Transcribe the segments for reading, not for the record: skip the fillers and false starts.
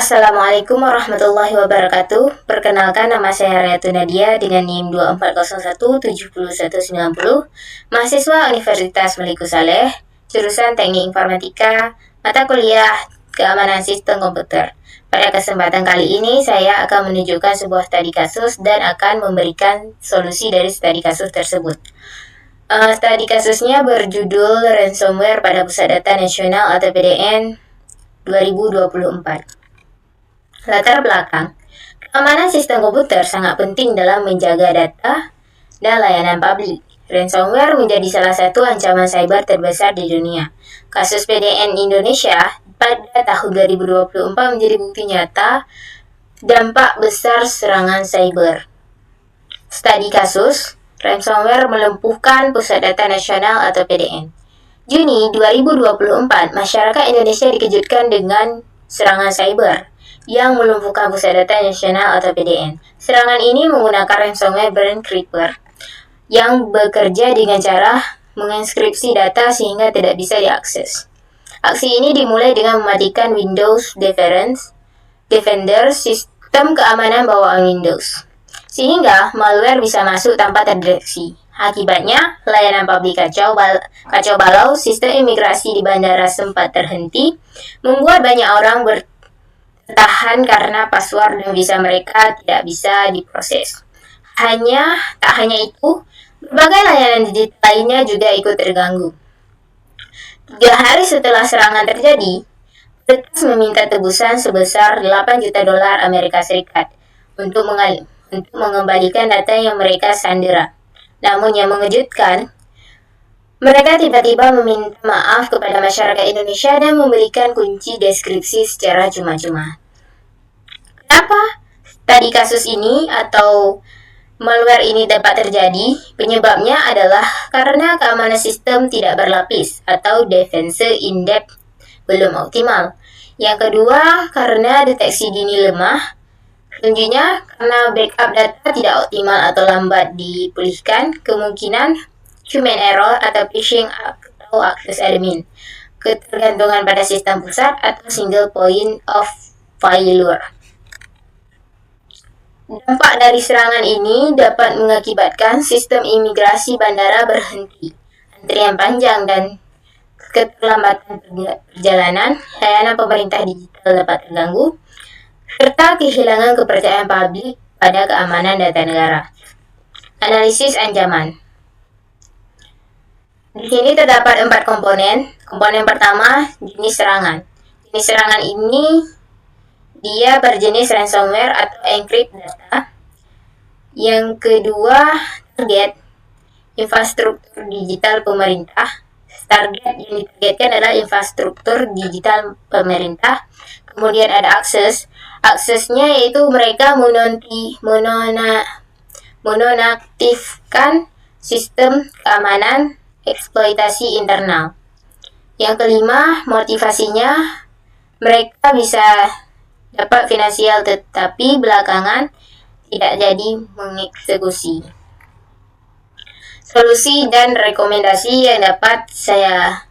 Assalamualaikum warahmatullahi wabarakatuh. Perkenalkan, nama saya Rayatu Nadia dengan NIM 24017190, mahasiswa Universitas Maliku Saleh, jurusan Teknik Informatika, mata kuliah Keamanan Sistem Komputer. Pada kesempatan kali ini, saya akan menunjukkan sebuah studi kasus dan akan memberikan solusi dari studi kasus tersebut. Studi kasusnya berjudul Ransomware pada Pusat Data Nasional atau PDN 2024. Latar belakang, keamanan sistem komputer sangat penting dalam menjaga data dan layanan publik. Ransomware menjadi salah satu ancaman cyber terbesar di dunia. Kasus PDN Indonesia pada tahun 2024 menjadi bukti nyata dampak besar serangan cyber. Studi kasus, ransomware melumpuhkan Pusat Data Nasional atau PDN. Juni 2024, masyarakat Indonesia dikejutkan dengan serangan cyber yang melumpuhkan Pusat Data Nasional atau PDN. Serangan ini menggunakan ransomware Brain Creeper yang bekerja dengan cara menginskripsi data sehingga tidak bisa diakses. Aksi ini dimulai dengan mematikan Windows Defender, sistem keamanan bawaan Windows, sehingga malware bisa masuk tanpa terdeteksi. Akibatnya, layanan publik kacau balau, sistem imigrasi di bandara sempat terhenti, membuat banyak orang bertahan karena password dan visa mereka tidak bisa diproses. Tak hanya itu, berbagai layanan digital lainnya juga ikut terganggu. 3 hari setelah serangan terjadi, peretas meminta tebusan sebesar 8 juta dolar Amerika Serikat untuk mengembalikan data yang mereka sandera. Namun yang mengejutkan, mereka tiba-tiba meminta maaf kepada masyarakat Indonesia dan memberikan kunci deskripsi secara cuma-cuma. Kenapa studi kasus ini atau malware ini dapat terjadi? Penyebabnya adalah karena keamanan sistem tidak berlapis atau defense in-depth belum optimal. Yang kedua, karena deteksi dini lemah. Selanjutnya, karena backup data tidak optimal atau lambat dipulihkan, kemungkinan human error atau phishing atau access admin, ketergantungan pada sistem pusat atau single point of failure. Dampak dari serangan ini dapat mengakibatkan sistem imigrasi bandara berhenti, antrian panjang dan keterlambatan perjalanan, layanan pemerintah digital dapat terganggu, serta kehilangan kepercayaan publik pada keamanan data negara. Analisis ancaman. Di sini terdapat 4 komponen. Komponen pertama, jenis serangan. Jenis serangan ini dia berjenis ransomware atau encrypt data. Yang kedua, target, infrastruktur digital pemerintah. Target yang ditargetkan adalah infrastruktur digital pemerintah. Kemudian ada akses. Aksesnya yaitu mereka menonaktifkan sistem keamanan eksploitasi internal. Yang kelima, motivasinya mereka bisa dapat finansial tetapi belakangan tidak jadi mengeksekusi. Solusi dan rekomendasi yang dapat saya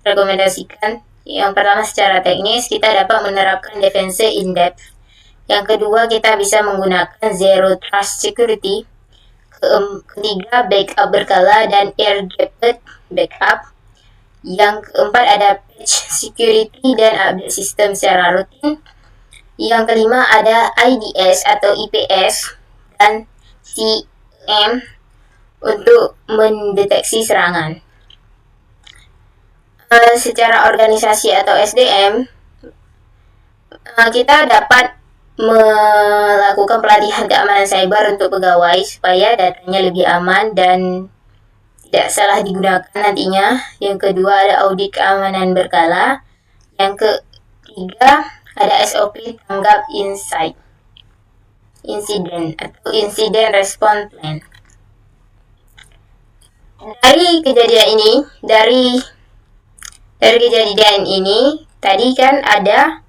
rekomendasikan. Yang pertama, secara teknis kita dapat menerapkan defense in-depth. Yang kedua, kita bisa menggunakan zero trust security. Ketiga, backup berkala dan air-gapped backup. Yang keempat, ada patch security dan update sistem secara rutin. Yang kelima, ada IDS atau IPS dan CM untuk mendeteksi serangan. Secara organisasi atau SDM, kita dapat melakukan pelatihan keamanan cyber untuk pegawai supaya datanya lebih aman dan tidak salah digunakan nantinya. Yang kedua, ada audit keamanan berkala. Yang ketiga, ada SOP tanggap insiden atau incident response plan. Dari kejadian ini tadi kan ada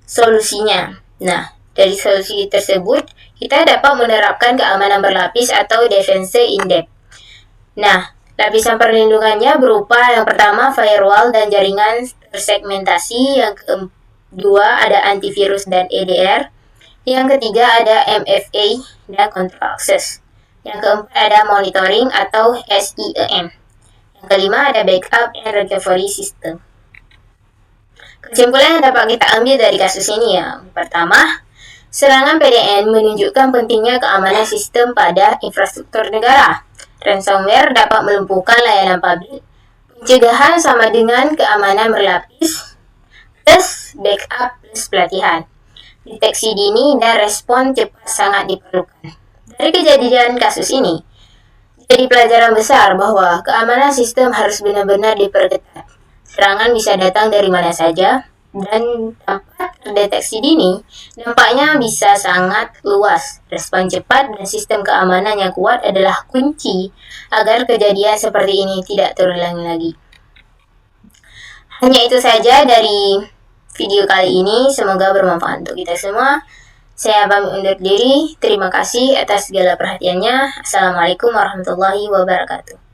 solusinya. Nah, dari solusi tersebut kita dapat menerapkan keamanan berlapis atau defense in-depth. Nah, lapisan perlindungannya berupa yang pertama firewall dan jaringan tersegmentasi, yang Dua, ada antivirus dan EDR. Yang ketiga, ada MFA dan control access. Yang keempat, ada monitoring atau SIEM. Yang kelima, ada backup and recovery system. Kesimpulan yang dapat kita ambil dari kasus ini ya. Pertama, serangan PDN menunjukkan pentingnya keamanan sistem pada infrastruktur negara. Ransomware dapat melumpuhkan layanan publik. Pencegahan sama dengan keamanan berlapis, plus backup plus pelatihan. Deteksi dini dan respon cepat sangat diperlukan. Dari kejadian kasus ini, jadi pelajaran besar bahwa keamanan sistem harus benar-benar diperketat. Serangan bisa datang dari mana saja, dan tanpa terdeteksi dini, dampaknya bisa sangat luas. Respon cepat dan sistem keamanan yang kuat adalah kunci agar kejadian seperti ini tidak terulang lagi. Hanya itu saja dari video kali ini, semoga bermanfaat untuk kita semua. Saya pamit undur diri, terima kasih atas segala perhatiannya. Assalamualaikum warahmatullahi wabarakatuh.